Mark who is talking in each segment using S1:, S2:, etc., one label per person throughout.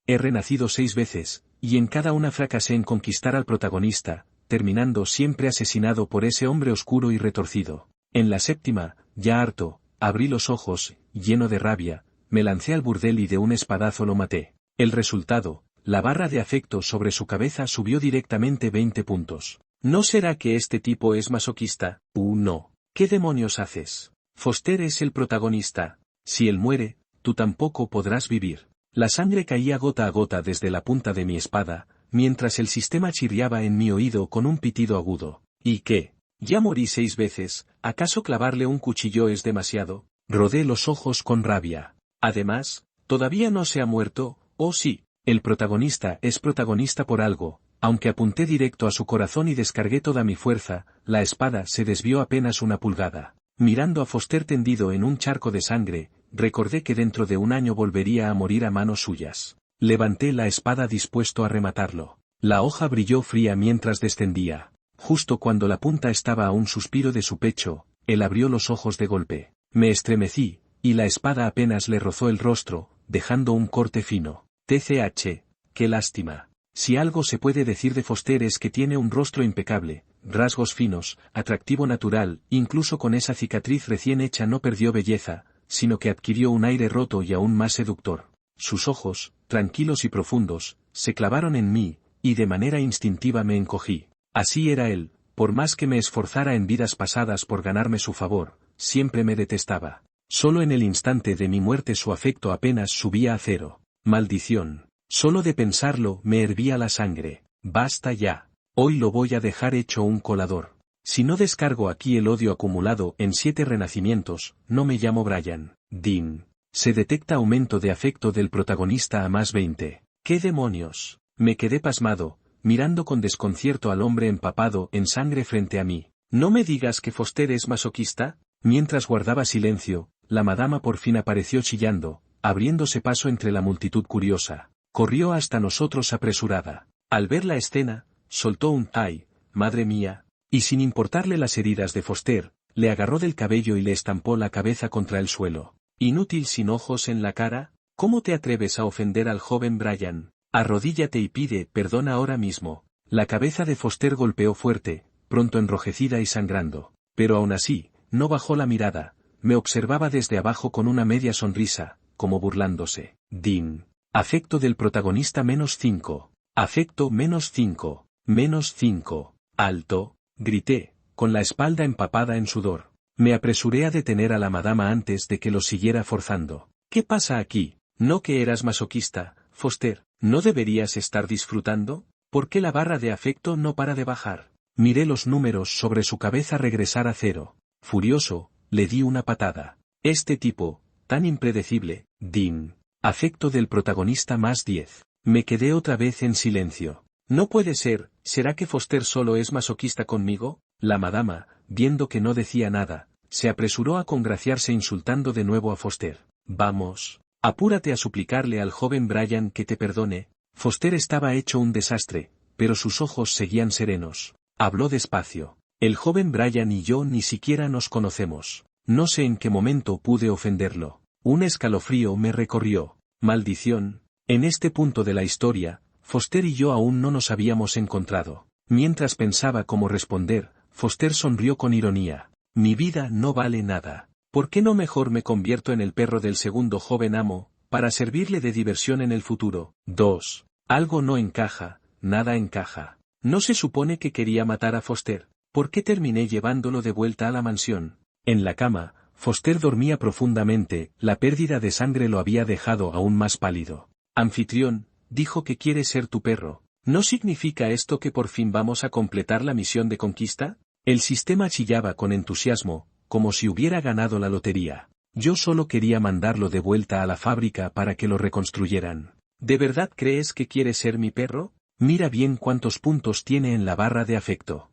S1: He renacido 6 veces, y en cada una fracasé en conquistar al protagonista, terminando siempre asesinado por ese hombre oscuro y retorcido. En la 7ª, ya harto, abrí los ojos, lleno de rabia, me lancé al burdel y de un espadazo lo maté. El resultado, la barra de afecto sobre su cabeza subió directamente 20 puntos. ¿No será que este tipo es masoquista? No. ¿Qué demonios haces? Foster es el protagonista. Si él muere, tú tampoco podrás vivir. La sangre caía gota a gota desde la punta de mi espada, mientras el sistema chirriaba en mi oído con un pitido agudo. ¿Y qué? Ya morí 6 veces, ¿acaso clavarle un cuchillo es demasiado? Rodé los ojos con rabia. Además, todavía no se ha muerto, ¿o sí? El protagonista es protagonista por algo. Aunque apunté directo a su corazón y descargué toda mi fuerza, la espada se desvió apenas una pulgada. Mirando a Foster tendido en un charco de sangre, recordé que dentro de un año volvería a morir a manos suyas. Levanté la espada dispuesto a rematarlo. La hoja brilló fría mientras descendía. Justo cuando la punta estaba a un suspiro de su pecho, él abrió los ojos de golpe. Me estremecí, y la espada apenas le rozó el rostro, dejando un corte fino. TCH, qué lástima. Si algo se puede decir de Foster es que tiene un rostro impecable, rasgos finos, atractivo natural, incluso con esa cicatriz recién hecha no perdió belleza, sino que adquirió un aire roto y aún más seductor. Sus ojos, tranquilos y profundos, se clavaron en mí, y de manera instintiva me encogí. Así era él, por más que me esforzara en vidas pasadas por ganarme su favor, siempre me detestaba. Solo en el instante de mi muerte su afecto apenas subía a 0. Maldición. Solo de pensarlo me hervía la sangre. Basta ya. Hoy lo voy a dejar hecho un colador. Si no descargo aquí el odio acumulado en 7 renacimientos, no me llamo Brian. Dean. Se detecta aumento de afecto del protagonista a más 20. ¿Qué demonios? Me quedé pasmado, mirando con desconcierto al hombre empapado en sangre frente a mí. ¿No me digas que Foster es masoquista? Mientras guardaba silencio, la madama por fin apareció chillando, abriéndose paso entre la multitud curiosa. Corrió hasta nosotros apresurada. Al ver la escena, soltó un «ay, madre mía», y sin importarle las heridas de Foster, le agarró del cabello y le estampó la cabeza contra el suelo. Inútil sin ojos en la cara, ¿cómo te atreves a ofender al joven Brian? Arrodíllate y pide perdón ahora mismo. La cabeza de Foster golpeó fuerte, pronto enrojecida y sangrando. Pero aún así, no bajó la mirada, me observaba desde abajo con una media sonrisa, como burlándose. Dean. Afecto del protagonista -5. Afecto -5. -5. Alto, grité, con la espalda empapada en sudor. Me apresuré a detener a la madama antes de que lo siguiera forzando. ¿Qué pasa aquí? ¿No que eras masoquista, Foster? ¿No deberías estar disfrutando? ¿Por qué la barra de afecto no para de bajar? Miré los números sobre su cabeza regresar a 0. Furioso, le di una patada. Este tipo, tan impredecible, Dean. Afecto del protagonista +10. Me quedé otra vez en silencio. No puede ser, ¿será que Foster solo es masoquista conmigo? La madama, viendo que no decía nada, se apresuró a congraciarse insultando de nuevo a Foster. Vamos, apúrate a suplicarle al joven Brian que te perdone. Foster estaba hecho un desastre, pero sus ojos seguían serenos. Habló despacio. El joven Brian y yo ni siquiera nos conocemos. No sé en qué momento pude ofenderlo. Un escalofrío me recorrió. Maldición. En este punto de la historia, Foster y yo aún no nos habíamos encontrado. Mientras pensaba cómo responder, Foster sonrió con ironía. Mi vida no vale nada. ¿Por qué no mejor me convierto en el perro del segundo joven amo, para servirle de diversión en el futuro? 2. Algo no encaja, nada encaja. ¿No se supone que quería matar a Foster? ¿Por qué terminé llevándolo de vuelta a la mansión? En la cama, Foster dormía profundamente, la pérdida de sangre lo había dejado aún más pálido. Anfitrión, dijo que quiere ser tu perro. ¿No significa esto que por fin vamos a completar la misión de conquista? El sistema chillaba con entusiasmo, como si hubiera ganado la lotería. Yo solo quería mandarlo de vuelta a la fábrica para que lo reconstruyeran. ¿De verdad crees que quiere ser mi perro? Mira bien cuántos puntos tiene en la barra de afecto.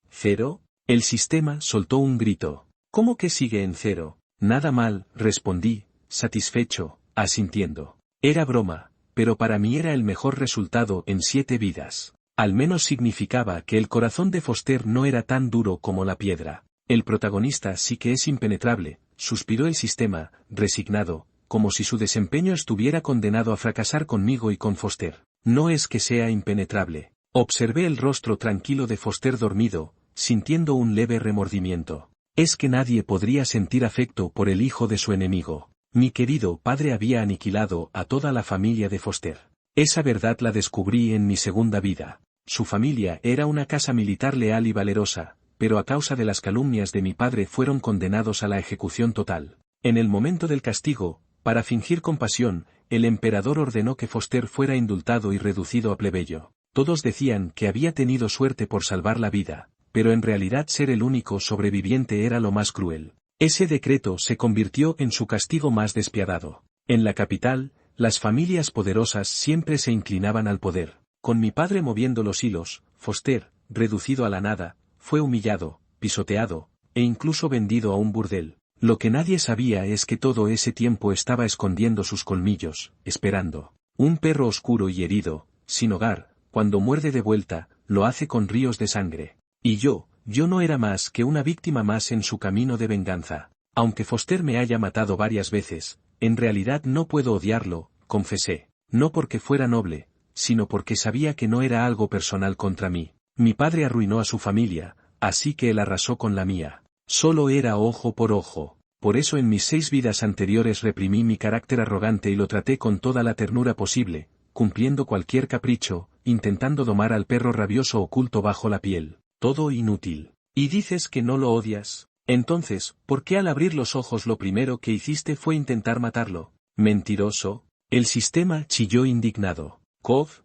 S1: 0. El sistema soltó un grito. ¿Cómo que sigue en 0? Nada mal, respondí, satisfecho, asintiendo. Era broma, pero para mí era el mejor resultado en 7 vidas. Al menos significaba que el corazón de Foster no era tan duro como la piedra. El protagonista sí que es impenetrable, suspiró el sistema, resignado, como si su desempeño estuviera condenado a fracasar conmigo y con Foster. No es que sea impenetrable. Observé el rostro tranquilo de Foster dormido, sintiendo un leve remordimiento. Es que nadie podría sentir afecto por el hijo de su enemigo. Mi querido padre había aniquilado a toda la familia de Foster. Esa verdad la descubrí en mi segunda vida. Su familia era una casa militar leal y valerosa, pero a causa de las calumnias de mi padre fueron condenados a la ejecución total. En el momento del castigo, para fingir compasión, el emperador ordenó que Foster fuera indultado y reducido a plebeyo. Todos decían que había tenido suerte por salvar la vida, pero en realidad ser el único sobreviviente era lo más cruel. Ese decreto se convirtió en su castigo más despiadado. En la capital, las familias poderosas siempre se inclinaban al poder. Con mi padre moviendo los hilos, Foster, reducido a la nada, fue humillado, pisoteado, e incluso vendido a un burdel. Lo que nadie sabía es que todo ese tiempo estaba escondiendo sus colmillos, esperando. Un perro oscuro y herido, sin hogar, cuando muerde de vuelta, lo hace con ríos de sangre. Y yo no era más que una víctima más en su camino de venganza. Aunque Foster me haya matado varias veces, en realidad no puedo odiarlo, confesé. No porque fuera noble, sino porque sabía que no era algo personal contra mí. Mi padre arruinó a su familia, así que él arrasó con la mía. Solo era ojo por ojo. Por eso en mis 6 vidas anteriores reprimí mi carácter arrogante y lo traté con toda la ternura posible, cumpliendo cualquier capricho, intentando domar al perro rabioso oculto bajo la piel. Todo inútil. ¿Y dices que no lo odias? Entonces, ¿por qué al abrir los ojos lo primero que hiciste fue intentar matarlo? Mentiroso. El sistema chilló indignado. Cof.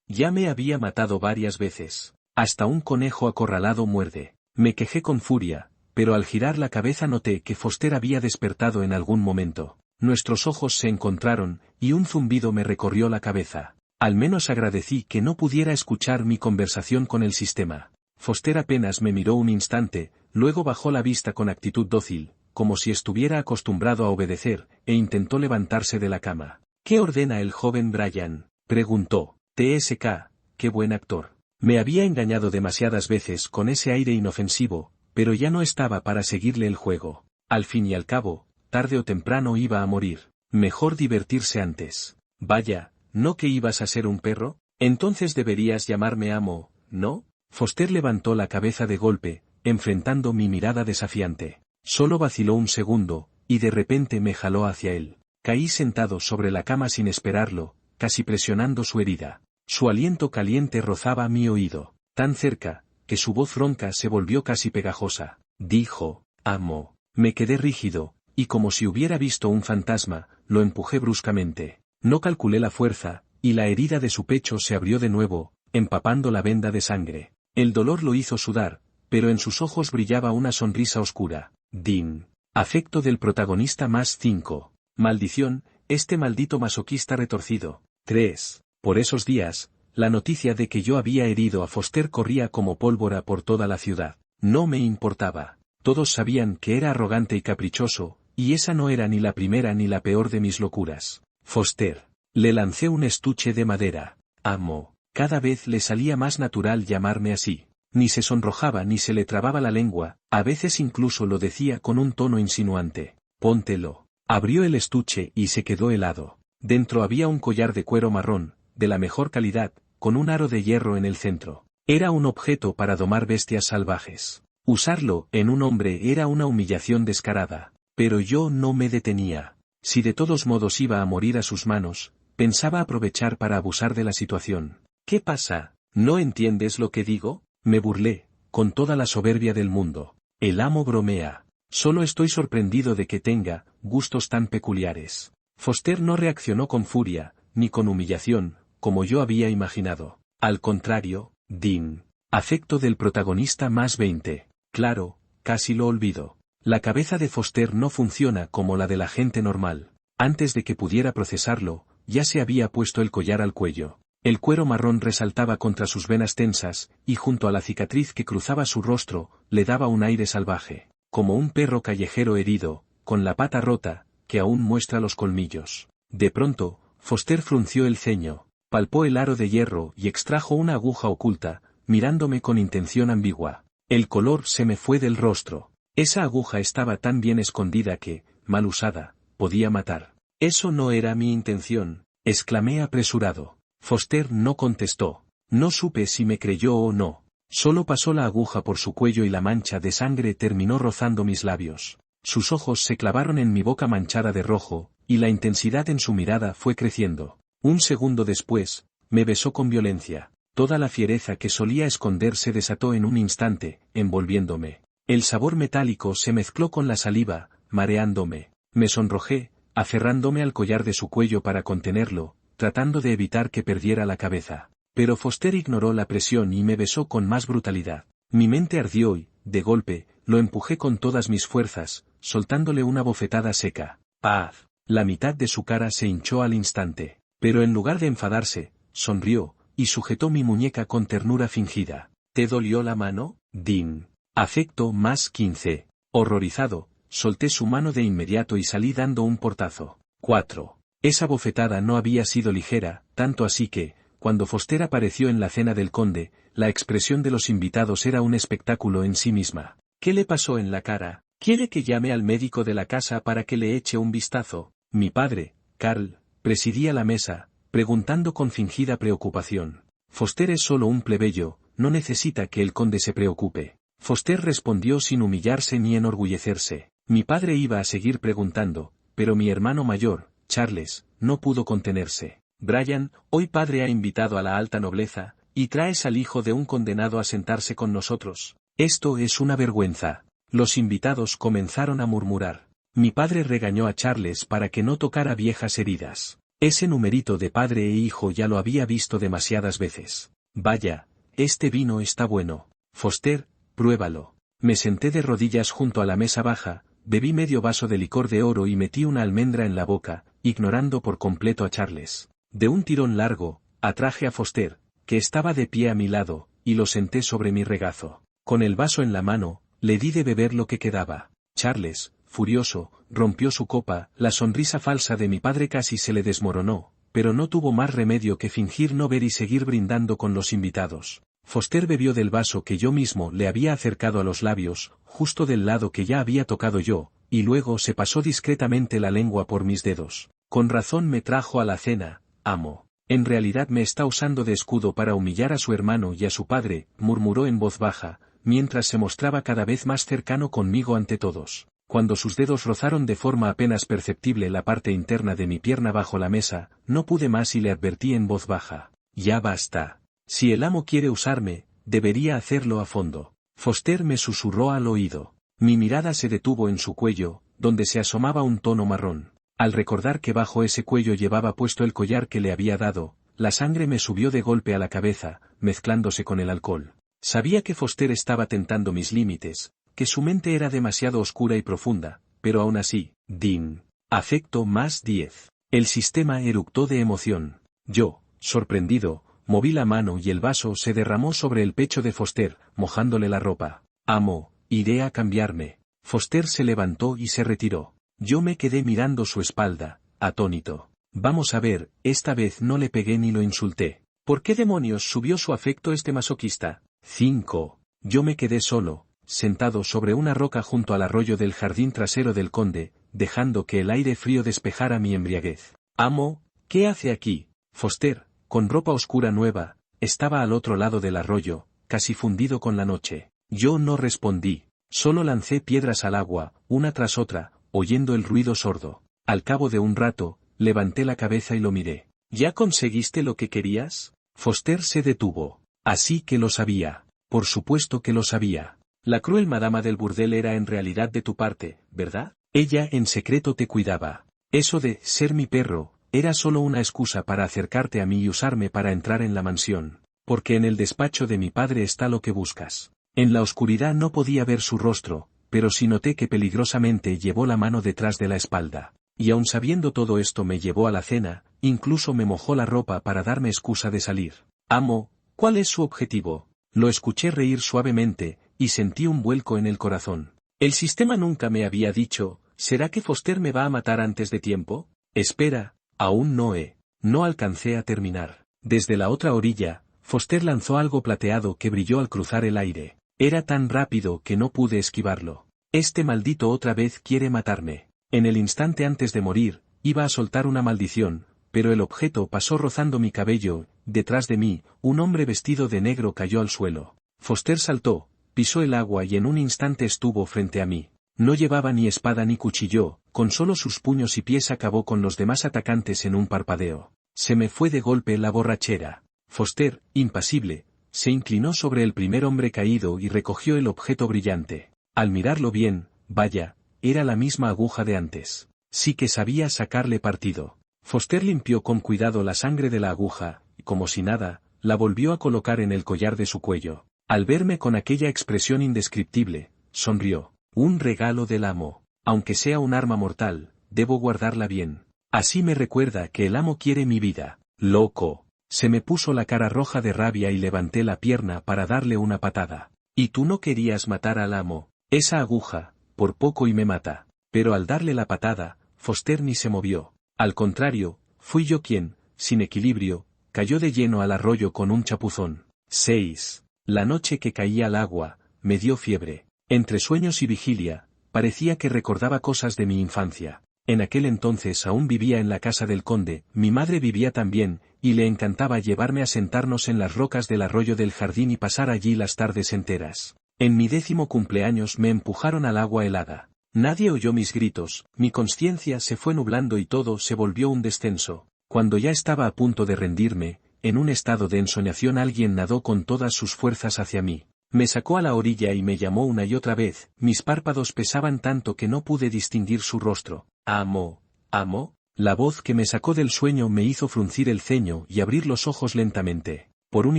S1: Ya me había matado varias veces. Hasta un conejo acorralado muerde. Me quejé con furia, pero al girar la cabeza noté que Foster había despertado en algún momento. Nuestros ojos se encontraron, y un zumbido me recorrió la cabeza. Al menos agradecí que no pudiera escuchar mi conversación con el sistema. Foster apenas me miró un instante, luego bajó la vista con actitud dócil, como si estuviera acostumbrado a obedecer, e intentó levantarse de la cama. ¿Qué ordena el joven Brian?, preguntó. TSK, qué buen actor. Me había engañado demasiadas veces con ese aire inofensivo, pero ya no estaba para seguirle el juego. Al fin y al cabo, tarde o temprano iba a morir. Mejor divertirse antes. Vaya, ¿no que ibas a ser un perro? Entonces deberías llamarme amo, ¿no? Foster levantó la cabeza de golpe, enfrentando mi mirada desafiante. Solo vaciló un segundo, y de repente me jaló hacia él. Caí sentado sobre la cama sin esperarlo, casi presionando su herida. Su aliento caliente rozaba mi oído, tan cerca, que su voz ronca se volvió casi pegajosa. Dijo, amo. Me quedé rígido, y como si hubiera visto un fantasma, lo empujé bruscamente. No calculé la fuerza, y la herida de su pecho se abrió de nuevo, empapando la venda de sangre. El dolor lo hizo sudar, pero en sus ojos brillaba una sonrisa oscura. Din. Afecto del protagonista más 5. Maldición, este maldito masoquista retorcido. 3. Por esos días, la noticia de que yo había herido a Foster corría como pólvora por toda la ciudad. No me importaba. Todos sabían que era arrogante y caprichoso, y esa no era ni la primera ni la peor de mis locuras. Foster. Le lancé un estuche de madera. Amo. Cada vez le salía más natural llamarme así. Ni se sonrojaba ni se le trababa la lengua, a veces incluso lo decía con un tono insinuante. Póntelo. Abrió el estuche y se quedó helado. Dentro había un collar de cuero marrón, de la mejor calidad, con un aro de hierro en el centro. Era un objeto para domar bestias salvajes. Usarlo en un hombre era una humillación descarada. Pero yo no me detenía. Si de todos modos iba a morir a sus manos, pensaba aprovechar para abusar de la situación. ¿Qué pasa? ¿No entiendes lo que digo? Me burlé, con toda la soberbia del mundo. El amo bromea. Solo estoy sorprendido de que tenga gustos tan peculiares. Foster no reaccionó con furia, ni con humillación, como yo había imaginado. Al contrario, Din. Afecto del protagonista más 20. Claro, casi lo olvido. La cabeza de Foster no funciona como la de la gente normal. Antes de que pudiera procesarlo, ya se había puesto el collar al cuello. El cuero marrón resaltaba contra sus venas tensas, y junto a la cicatriz que cruzaba su rostro, le daba un aire salvaje. Como un perro callejero herido, con la pata rota, que aún muestra los colmillos. De pronto, Foster frunció el ceño, palpó el aro de hierro y extrajo una aguja oculta, mirándome con intención ambigua. El color se me fue del rostro. Esa aguja estaba tan bien escondida que, mal usada, podía matar. Eso no era mi intención, exclamé apresurado. Foster no contestó. No supe si me creyó o no. Solo pasó la aguja por su cuello y la mancha de sangre terminó rozando mis labios. Sus ojos se clavaron en mi boca manchada de rojo, y la intensidad en su mirada fue creciendo. Un segundo después, me besó con violencia. Toda la fiereza que solía esconder se desató en un instante, envolviéndome. El sabor metálico se mezcló con la saliva, mareándome. Me sonrojé, aferrándome al collar de su cuello para contenerlo, tratando de evitar que perdiera la cabeza. Pero Foster ignoró la presión y me besó con más brutalidad. Mi mente ardió y, de golpe, lo empujé con todas mis fuerzas, soltándole una bofetada seca. ¡Paz! La mitad de su cara se hinchó al instante. Pero en lugar de enfadarse, sonrió, y sujetó mi muñeca con ternura fingida. ¿Te dolió la mano, Dean? Afecto más 15. Horrorizado, solté su mano de inmediato y salí dando un portazo. 4. Esa bofetada no había sido ligera, tanto así que, cuando Foster apareció en la cena del conde, la expresión de los invitados era un espectáculo en sí misma. ¿Qué le pasó en la cara? ¿Quiere que llame al médico de la casa para que le eche un vistazo? Mi padre, Carl, presidía la mesa, preguntando con fingida preocupación. Foster es solo un plebeyo, no necesita que el conde se preocupe. Foster respondió sin humillarse ni enorgullecerse. Mi padre iba a seguir preguntando, pero mi hermano mayor, Charles, no pudo contenerse. Brian, hoy padre ha invitado a la alta nobleza, y traes al hijo de un condenado a sentarse con nosotros. Esto es una vergüenza. Los invitados comenzaron a murmurar. Mi padre regañó a Charles para que no tocara viejas heridas. Ese numerito de padre e hijo ya lo había visto demasiadas veces. Vaya, este vino está bueno. Foster, pruébalo. Me senté de rodillas junto a la mesa baja, bebí medio vaso de licor de oro y metí una almendra en la boca, ignorando por completo a Charles. De un tirón largo, atraje a Foster, que estaba de pie a mi lado, y lo senté sobre mi regazo. Con el vaso en la mano, le di de beber lo que quedaba. Charles, furioso, rompió su copa, la sonrisa falsa de mi padre casi se le desmoronó, pero no tuvo más remedio que fingir no ver y seguir brindando con los invitados. Foster bebió del vaso que yo mismo le había acercado a los labios, justo del lado que ya había tocado yo, y luego se pasó discretamente la lengua por mis dedos. Con razón me trajo a la cena, amo. En realidad me está usando de escudo para humillar a su hermano y a su padre, murmuró en voz baja, mientras se mostraba cada vez más cercano conmigo ante todos. Cuando sus dedos rozaron de forma apenas perceptible la parte interna de mi pierna bajo la mesa, no pude más y le advertí en voz baja. Ya basta. Si el amo quiere usarme, debería hacerlo a fondo. Foster me susurró al oído. Mi mirada se detuvo en su cuello, donde se asomaba un tono marrón. Al recordar que bajo ese cuello llevaba puesto el collar que le había dado, la sangre me subió de golpe a la cabeza, mezclándose con el alcohol. Sabía que Foster estaba tentando mis límites, que su mente era demasiado oscura y profunda, pero aún así, Dean. Afecto más 10. El sistema eructó de emoción. Yo, sorprendido, moví la mano y el vaso se derramó sobre el pecho de Foster, mojándole la ropa. Amo, iré a cambiarme. Foster se levantó y se retiró. Yo me quedé mirando su espalda, atónito. Vamos a ver, esta vez no le pegué ni lo insulté. ¿Por qué demonios subió su afecto este masoquista? 5. Yo me quedé solo, sentado sobre una roca junto al arroyo del jardín trasero del conde, dejando que el aire frío despejara mi embriaguez. Amo, ¿qué hace aquí? Foster, con ropa oscura nueva, estaba al otro lado del arroyo, casi fundido con la noche. Yo no respondí, solo lancé piedras al agua, una tras otra, oyendo el ruido sordo. Al cabo de un rato, levanté la cabeza y lo miré. ¿Ya conseguiste lo que querías? Foster se detuvo. Así que lo sabía. Por supuesto que lo sabía. La cruel madama del burdel era en realidad de tu parte, ¿verdad? Ella en secreto te cuidaba. Eso de ser mi perro, era solo una excusa para acercarte a mí y usarme para entrar en la mansión. Porque en el despacho de mi padre está lo que buscas. En la oscuridad no podía ver su rostro, pero sí noté que peligrosamente llevó la mano detrás de la espalda. Y aun sabiendo todo esto me llevó a la cena, incluso me mojó la ropa para darme excusa de salir. Amo, ¿cuál es su objetivo? Lo escuché reír suavemente, y sentí un vuelco en el corazón. El sistema nunca me había dicho, ¿será que Foster me va a matar antes de tiempo? Espera, aún no alcancé a terminar. Desde la otra orilla, Foster lanzó algo plateado que brilló al cruzar el aire. Era tan rápido que no pude esquivarlo. Este maldito otra vez quiere matarme. En el instante antes de morir, iba a soltar una maldición, pero el objeto pasó rozando mi cabello. Detrás de mí, un hombre vestido de negro cayó al suelo. Foster saltó, pisó el agua y en un instante estuvo frente a mí. No llevaba ni espada ni cuchillo, con solo sus puños y pies acabó con los demás atacantes en un parpadeo. Se me fue de golpe la borrachera. Foster, impasible, se inclinó sobre el primer hombre caído y recogió el objeto brillante. Al mirarlo bien, vaya, era la misma aguja de antes. Sí que sabía sacarle partido. Foster limpió con cuidado la sangre de la aguja, y como si nada, la volvió a colocar en el collar de su cuello. Al verme con aquella expresión indescriptible, sonrió. Un regalo del amo. Aunque sea un arma mortal, debo guardarla bien. Así me recuerda que el amo quiere mi vida. Loco. Se me puso la cara roja de rabia y levanté la pierna para darle una patada. Y tú no querías matar al amo. Esa aguja, por poco y me mata. Pero al darle la patada, Foster ni se movió. Al contrario, fui yo quien, sin equilibrio, cayó de lleno al arroyo con un chapuzón. 6. La noche que caí al agua, me dio fiebre. Entre sueños y vigilia, parecía que recordaba cosas de mi infancia. En aquel entonces aún vivía en la casa del conde, mi madre vivía también, y le encantaba llevarme a sentarnos en las rocas del arroyo del jardín y pasar allí las tardes enteras. En mi 10º cumpleaños me empujaron al agua helada. Nadie oyó mis gritos, mi conciencia se fue nublando y todo se volvió un descenso. Cuando ya estaba a punto de rendirme, en un estado de ensoñación alguien nadó con todas sus fuerzas hacia mí. Me sacó a la orilla y me llamó una y otra vez, mis párpados pesaban tanto que no pude distinguir su rostro. ¿Amo? ¿Amo? La voz que me sacó del sueño me hizo fruncir el ceño y abrir los ojos lentamente. Por un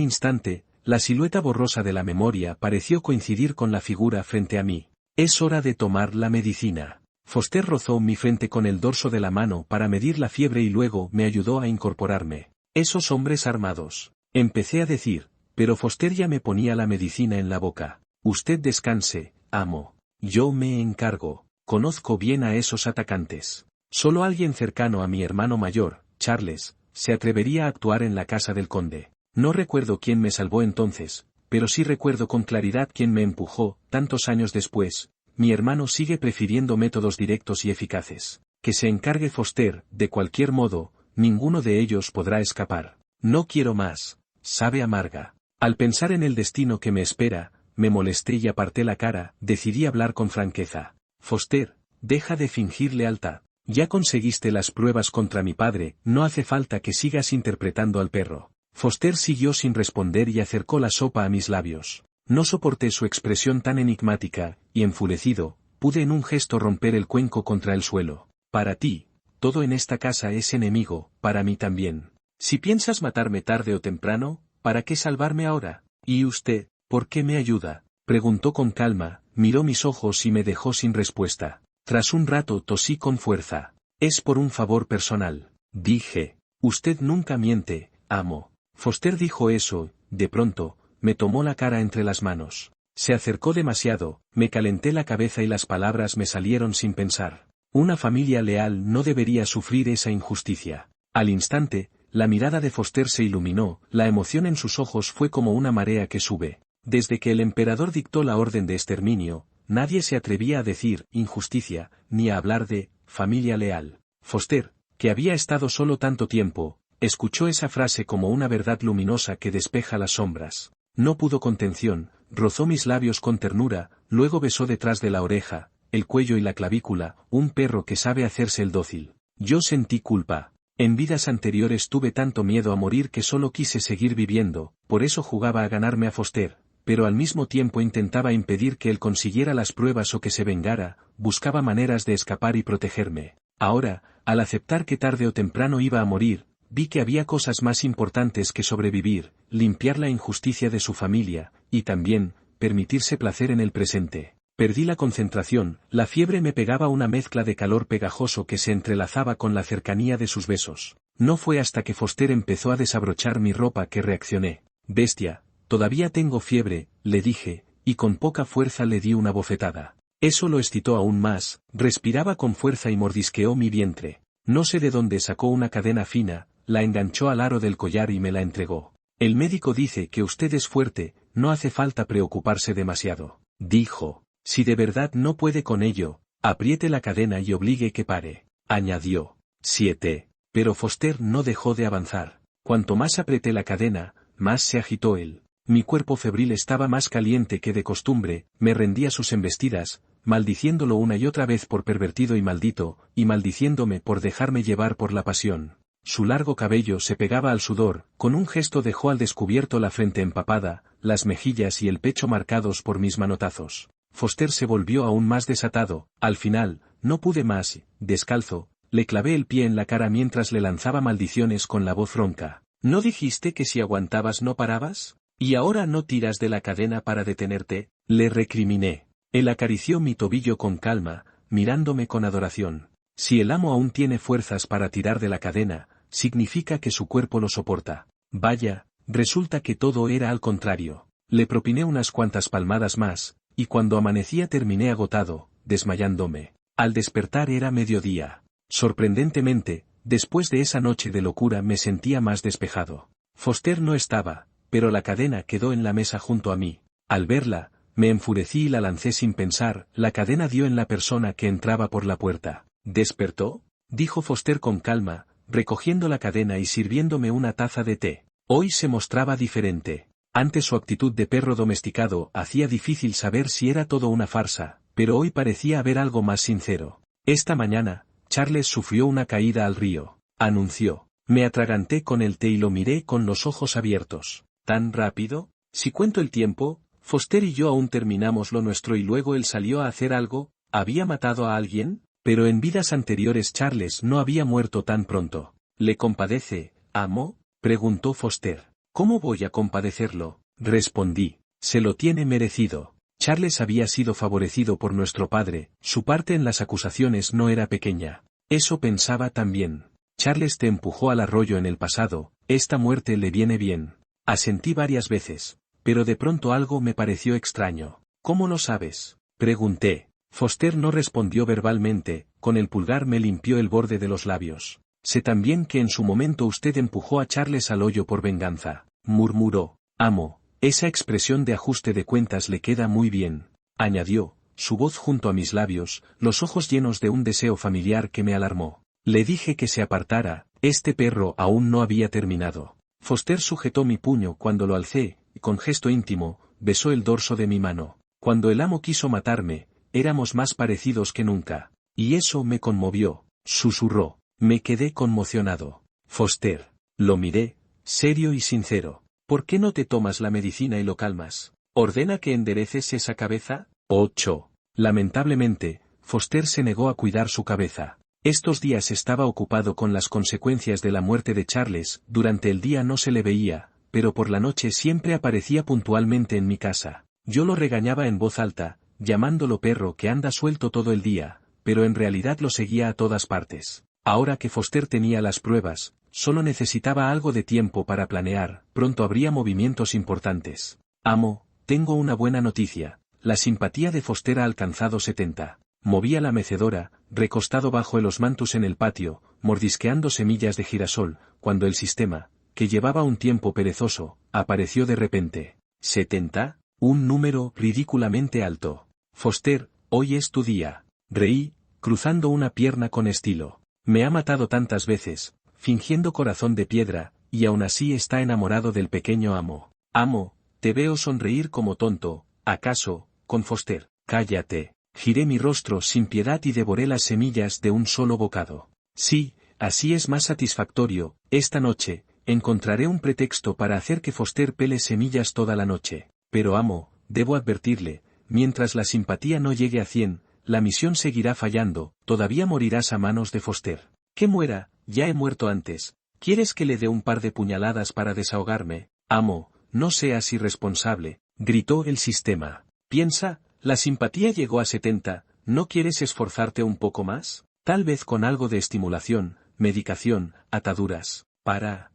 S1: instante, la silueta borrosa de la memoria pareció coincidir con la figura frente a mí. Es hora de tomar la medicina. Foster rozó mi frente con el dorso de la mano para medir la fiebre y luego me ayudó a incorporarme. Esos hombres armados. Empecé a decir. Pero Foster ya me ponía la medicina en la boca. Usted descanse, amo. Yo me encargo. Conozco bien a esos atacantes. Solo alguien cercano a mi hermano mayor, Charles, se atrevería a actuar en la casa del conde. No recuerdo quién me salvó entonces, pero sí recuerdo con claridad quién me empujó. Tantos años después, mi hermano sigue prefiriendo métodos directos y eficaces. Que se encargue Foster, de cualquier modo, ninguno de ellos podrá escapar. No quiero más. Sabe amarga. Al pensar en el destino que me espera, me molesté y aparté la cara, decidí hablar con franqueza. Foster, deja de fingir lealtad. Ya conseguiste las pruebas contra mi padre, no hace falta que sigas interpretando al perro. Foster siguió sin responder y acercó la sopa a mis labios. No soporté su expresión tan enigmática, y enfurecido, pude en un gesto romper el cuenco contra el suelo. Para ti, todo en esta casa es enemigo, para mí también. Si piensas matarme tarde o temprano, ¿para qué salvarme ahora? ¿Y usted, por qué me ayuda? Preguntó con calma, miró mis ojos y me dejó sin respuesta. Tras un rato tosí con fuerza. Es por un favor personal. Dije. Usted nunca miente, amo. Foster dijo eso, de pronto, me tomó la cara entre las manos. Se acercó demasiado, me calenté la cabeza y las palabras me salieron sin pensar. Una familia leal no debería sufrir esa injusticia. Al instante, la mirada de Foster se iluminó, la emoción en sus ojos fue como una marea que sube. Desde que el emperador dictó la orden de exterminio, nadie se atrevía a decir injusticia, ni a hablar de familia leal. Foster, que había estado solo tanto tiempo, escuchó esa frase como una verdad luminosa que despeja las sombras. No pudo contención, rozó mis labios con ternura, luego besó detrás de la oreja, el cuello y la clavícula, un perro que sabe hacerse el dócil. Yo sentí culpa. En vidas anteriores tuve tanto miedo a morir que solo quise seguir viviendo, por eso jugaba a ganarme a Foster, pero al mismo tiempo intentaba impedir que él consiguiera las pruebas o que se vengara, buscaba maneras de escapar y protegerme. Ahora, al aceptar que tarde o temprano iba a morir, vi que había cosas más importantes que sobrevivir, limpiar la injusticia de su familia, y también, permitirse placer en el presente. Perdí la concentración, la fiebre me pegaba una mezcla de calor pegajoso que se entrelazaba con la cercanía de sus besos. No fue hasta que Foster empezó a desabrochar mi ropa que reaccioné. Bestia, todavía tengo fiebre, le dije, y con poca fuerza le di una bofetada. Eso lo excitó aún más, respiraba con fuerza y mordisqueó mi vientre. No sé de dónde sacó una cadena fina, la enganchó al aro del collar y me la entregó. El médico dice que usted es fuerte, no hace falta preocuparse demasiado, dijo. Si de verdad no puede con ello, Apriete la cadena y obligue que pare, añadió. 7. Pero Foster no dejó de avanzar. Cuanto más apreté la cadena, más se agitó él. Mi cuerpo febril estaba más caliente que de costumbre, me rendí a sus embestidas, maldiciéndolo una y otra vez por pervertido y maldito, y maldiciéndome por dejarme llevar por la pasión. Su largo cabello se pegaba al sudor, con un gesto dejó al descubierto la frente empapada, las mejillas y el pecho marcados por mis manotazos. Foster se volvió aún más desatado, al final, no pude más, descalzo, le clavé el pie en la cara mientras le lanzaba maldiciones con la voz ronca. ¿No dijiste que si aguantabas no parabas? ¿Y ahora no tiras de la cadena para detenerte? Le recriminé. Él acarició mi tobillo con calma, mirándome con adoración. Si el amo aún tiene fuerzas para tirar de la cadena, significa que su cuerpo lo soporta. Vaya, resulta que todo era al contrario. Le propiné unas cuantas palmadas más, y cuando amanecía terminé agotado, desmayándome. Al despertar era mediodía. Sorprendentemente, después de esa noche de locura me sentía más despejado. Foster no estaba, pero la cadena quedó en la mesa junto a mí. Al verla, me enfurecí y la lancé sin pensar, la cadena dio en la persona que entraba por la puerta. ¿Despertó?, dijo Foster con calma, recogiendo la cadena y sirviéndome una taza de té. Hoy se mostraba diferente. Antes su actitud de perro domesticado hacía difícil saber si era todo una farsa, pero hoy parecía haber algo más sincero. Esta mañana, Charles sufrió una caída al río, anunció. Me atraganté con el té y lo miré con los ojos abiertos. ¿Tan rápido? Si cuento el tiempo, Foster y yo aún terminamos lo nuestro y luego él salió a hacer algo. ¿Había matado a alguien? Pero en vidas anteriores Charles no había muerto tan pronto. ¿Le compadece, amo?, preguntó Foster. ¿Cómo voy a compadecerlo?, respondí. Se lo tiene merecido. Charles había sido favorecido por nuestro padre, su parte en las acusaciones no era pequeña. Eso pensaba también. Charles te empujó al arroyo en el pasado, esta muerte le viene bien. Asentí varias veces, pero de pronto algo me pareció extraño. ¿Cómo lo sabes?, pregunté. Foster no respondió verbalmente, con el pulgar me limpió el borde de los labios. Sé también que en su momento usted empujó a Charles al hoyo por venganza, murmuró. Amo, esa expresión de ajuste de cuentas le queda muy bien, añadió, su voz junto a mis labios, los ojos llenos de un deseo familiar que me alarmó. Le dije que se apartara, este perro aún no había terminado. Foster sujetó mi puño cuando lo alcé, y con gesto íntimo, besó el dorso de mi mano. Cuando el amo quiso matarme, éramos más parecidos que nunca. Y eso me conmovió, susurró. Me quedé conmocionado. Foster. Lo miré, serio y sincero. ¿Por qué no te tomas la medicina y lo calmas? ¿Ordena que endereces esa cabeza? 8. Lamentablemente, Foster se negó a cuidar su cabeza. Estos días estaba ocupado con las consecuencias de la muerte de Charles, durante el día no se le veía, pero por la noche siempre aparecía puntualmente en mi casa. Yo lo regañaba en voz alta, llamándolo perro que anda suelto todo el día, pero en realidad lo seguía a todas partes. Ahora que Foster tenía las pruebas, solo necesitaba algo de tiempo para planear, pronto habría movimientos importantes. Amo, tengo una buena noticia, la simpatía de Foster ha alcanzado 70. Movía la mecedora, recostado bajo el osmantus en el patio, mordisqueando semillas de girasol, cuando el sistema, que llevaba un tiempo perezoso, apareció de repente. 70, un número ridículamente alto. Foster, hoy es tu día. Reí, cruzando una pierna con estilo. Me ha matado tantas veces, fingiendo corazón de piedra, y aún así está enamorado del pequeño amo. Amo, te veo sonreír como tonto, ¿acaso, con Foster? Cállate. Giré mi rostro sin piedad y devoré las semillas de un solo bocado. Sí, así es más satisfactorio, esta noche, encontraré un pretexto para hacer que Foster pele semillas toda la noche. Pero amo, debo advertirle, mientras la simpatía no llegue a 100, la misión seguirá fallando, todavía morirás a manos de Foster. Que muera, ya he muerto antes. ¿Quieres que le dé un par de puñaladas para desahogarme? Amo, no seas irresponsable, gritó el sistema. Piensa, la simpatía llegó a 70, ¿no quieres esforzarte un poco más? Tal vez con algo de estimulación, medicación, ataduras. Para.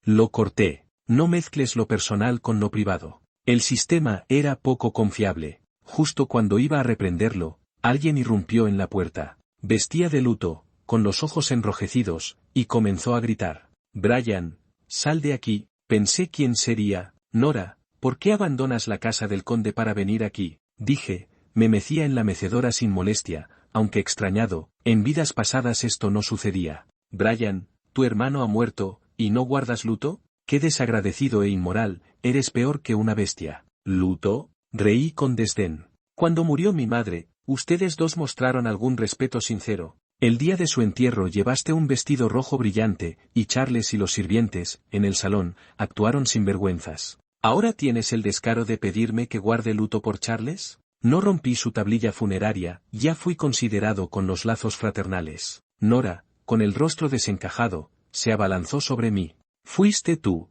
S1: Lo corté. No mezcles lo personal con lo privado. El sistema era poco confiable. Justo cuando iba a reprenderlo, alguien irrumpió en la puerta. Vestía de luto, con los ojos enrojecidos, y comenzó a gritar. Brian, sal de aquí. Pensé quién sería. Nora, ¿por qué abandonas la casa del conde para venir aquí? Dije, me mecía en la mecedora sin molestia, aunque extrañado, en vidas pasadas esto no sucedía. Brian, tu hermano ha muerto, ¿y no guardas luto? Qué desagradecido e inmoral, eres peor que una bestia. ¿Luto? Reí con desdén. Cuando murió mi madre, ustedes dos mostraron algún respeto sincero. El día de su entierro llevaste un vestido rojo brillante, y Charles y los sirvientes, en el salón, actuaron sin vergüenzas. ¿Ahora tienes el descaro de pedirme que guarde luto por Charles? No rompí su tablilla funeraria, ya fui considerado con los lazos fraternales. Nora, con el rostro desencajado, se abalanzó sobre mí. Fuiste tú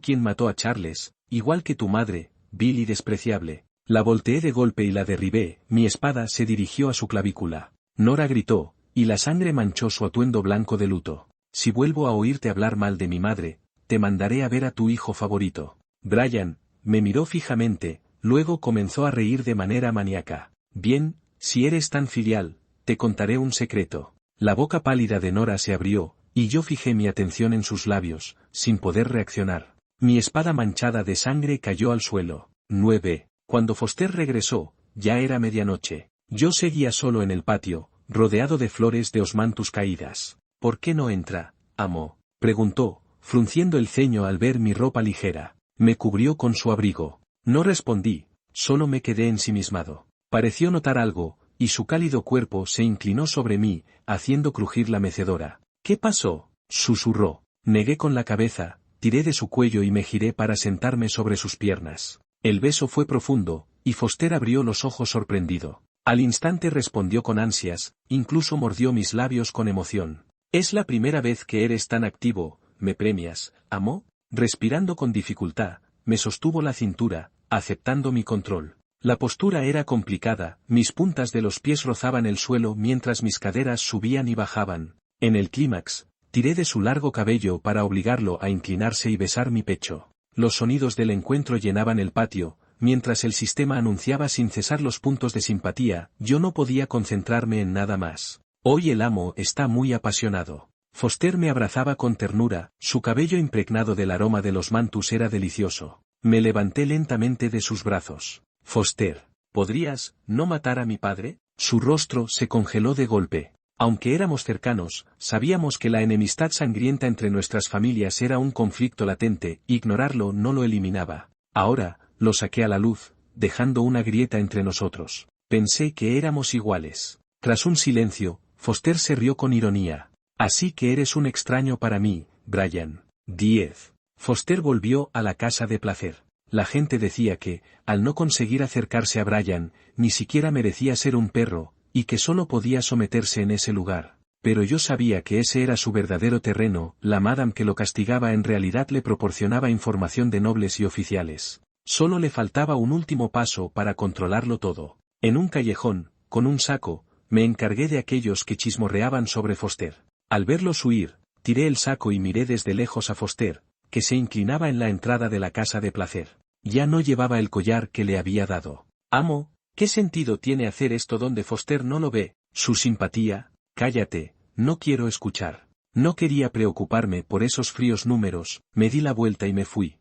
S1: quien mató a Charles, igual que tu madre, vil y despreciable. La volteé de golpe y la derribé, mi espada se dirigió a su clavícula. Nora gritó, y la sangre manchó su atuendo blanco de luto. Si vuelvo a oírte hablar mal de mi madre, te mandaré a ver a tu hijo favorito. Brian, me miró fijamente, luego comenzó a reír de manera maníaca. Bien, si eres tan filial, te contaré un secreto. La boca pálida de Nora se abrió, y yo fijé mi atención en sus labios, sin poder reaccionar. Mi espada manchada de sangre cayó al suelo. 9. Cuando Foster regresó, ya era medianoche. Yo seguía solo en el patio, rodeado de flores de osmanthus caídas. ¿Por qué no entra, amo?, preguntó, frunciendo el ceño al ver mi ropa ligera. Me cubrió con su abrigo. No respondí, solo me quedé ensimismado. Pareció notar algo, y su cálido cuerpo se inclinó sobre mí, haciendo crujir la mecedora. ¿Qué pasó?, susurró. Negué con la cabeza, tiré de su cuello y me giré para sentarme sobre sus piernas. El beso fue profundo, y Foster abrió los ojos sorprendido. Al instante respondió con ansias, incluso mordió mis labios con emoción. «Es la primera vez que eres tan activo, ¿me premias, amo?». Respirando con dificultad, me sostuvo la cintura, aceptando mi control. La postura era complicada, mis puntas de los pies rozaban el suelo mientras mis caderas subían y bajaban. En el clímax, tiré de su largo cabello para obligarlo a inclinarse y besar mi pecho. Los sonidos del encuentro llenaban el patio, mientras el sistema anunciaba sin cesar los puntos de simpatía, yo no podía concentrarme en nada más. Hoy el amo está muy apasionado. Foster me abrazaba con ternura, su cabello impregnado del aroma de los mantus era delicioso. Me levanté lentamente de sus brazos. Foster, ¿podrías no matar a mi padre? Su rostro se congeló de golpe. Aunque éramos cercanos, sabíamos que la enemistad sangrienta entre nuestras familias era un conflicto latente, ignorarlo no lo eliminaba. Ahora, lo saqué a la luz, dejando una grieta entre nosotros. Pensé que éramos iguales. Tras un silencio, Foster se rió con ironía. Así que eres un extraño para mí, Brian. 10. Foster volvió a la casa de placer. La gente decía que, al no conseguir acercarse a Brian, ni siquiera merecía ser un perro, y que solo podía someterse en ese lugar. Pero yo sabía que ese era su verdadero terreno, la madame que lo castigaba en realidad le proporcionaba información de nobles y oficiales. Solo le faltaba un último paso para controlarlo todo. En un callejón, con un saco, me encargué de aquellos que chismorreaban sobre Foster. Al verlos huir, tiré el saco y miré desde lejos a Foster, que se inclinaba en la entrada de la casa de placer. Ya no llevaba el collar que le había dado. Amo, ¿qué sentido tiene hacer esto donde Foster no lo ve? Su simpatía, cállate, no quiero escuchar. No quería preocuparme por esos fríos números, me di la vuelta y me fui.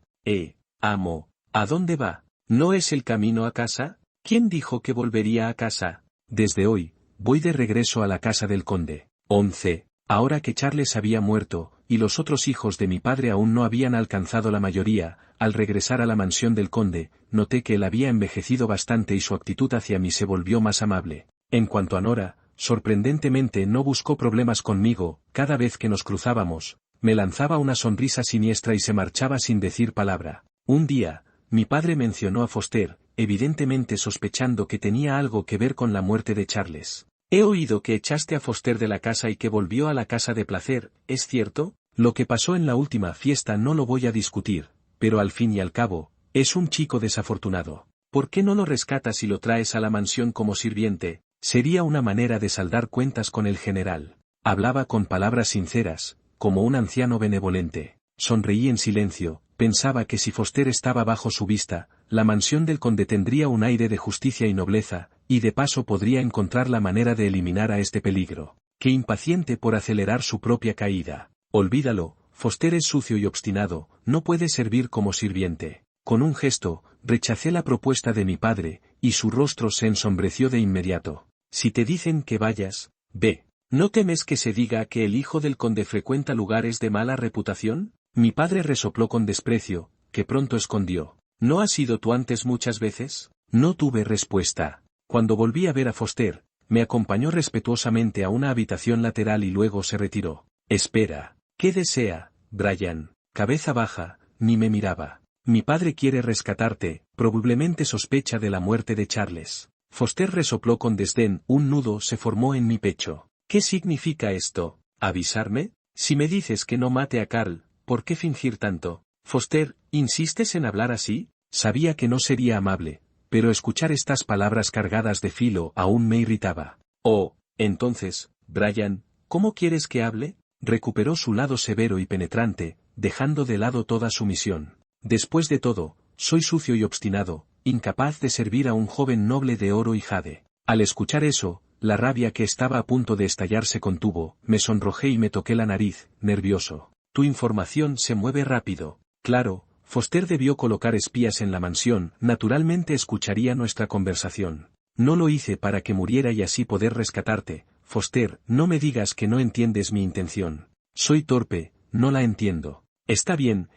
S1: Amo, ¿a dónde va? ¿No es el camino a casa? ¿Quién dijo que volvería a casa? Desde hoy, voy de regreso a la casa del conde. 11. Ahora que Charles había muerto, y los otros hijos de mi padre aún no habían alcanzado la mayoría, al regresar a la mansión del conde, noté que él había envejecido bastante y su actitud hacia mí se volvió más amable. En cuanto a Nora, sorprendentemente no buscó problemas conmigo, cada vez que nos cruzábamos, me lanzaba una sonrisa siniestra y se marchaba sin decir palabra. Un día, mi padre mencionó a Foster, evidentemente sospechando que tenía algo que ver con la muerte de Charles. He oído que echaste a Foster de la casa y que volvió a la casa de placer, ¿es cierto? Lo que pasó en la última fiesta no lo voy a discutir, pero al fin y al cabo, es un chico desafortunado. ¿Por qué no lo rescatas y lo traes a la mansión como sirviente? Sería una manera de saldar cuentas con el general. Hablaba con palabras sinceras, como un anciano benevolente. Sonreí en silencio, pensaba que si Foster estaba bajo su vista, la mansión del conde tendría un aire de justicia y nobleza, y de paso podría encontrar la manera de eliminar a este peligro. Qué impaciente por acelerar su propia caída. Olvídalo, Foster es sucio y obstinado, no puede servir como sirviente. Con un gesto, rechacé la propuesta de mi padre, y su rostro se ensombreció de inmediato. Si te dicen que vayas, ve. ¿No temes que se diga que el hijo del conde frecuenta lugares de mala reputación? Mi padre resopló con desprecio, que pronto escondió. ¿No has ido tú antes muchas veces? No tuve respuesta. Cuando volví a ver a Foster, me acompañó respetuosamente a una habitación lateral y luego se retiró. Espera. ¿Qué desea, Brian? Cabeza baja, ni me miraba. Mi padre quiere rescatarte, probablemente sospecha de la muerte de Charles. Foster resopló con desdén, un nudo se formó en mi pecho. ¿Qué significa esto? ¿Avisarme? Si me dices que no mate a Carl, ¿por qué fingir tanto? Foster, ¿insistes en hablar así? Sabía que no sería amable, pero escuchar estas palabras cargadas de filo aún me irritaba. Oh, entonces, Brian, ¿cómo quieres que hable? Recuperó su lado severo y penetrante, dejando de lado toda sumisión. Después de todo, soy sucio y obstinado, incapaz de servir a un joven noble de oro y jade. Al escuchar eso, la rabia que estaba a punto de estallar se contuvo, me sonrojé y me toqué la nariz, nervioso. Tu información se mueve rápido. Claro, Foster debió colocar espías en la mansión, naturalmente escucharía nuestra conversación. No lo hice para que muriera y así poder rescatarte. Foster, no me digas que no entiendes mi intención. Soy torpe, no la entiendo. Está bien,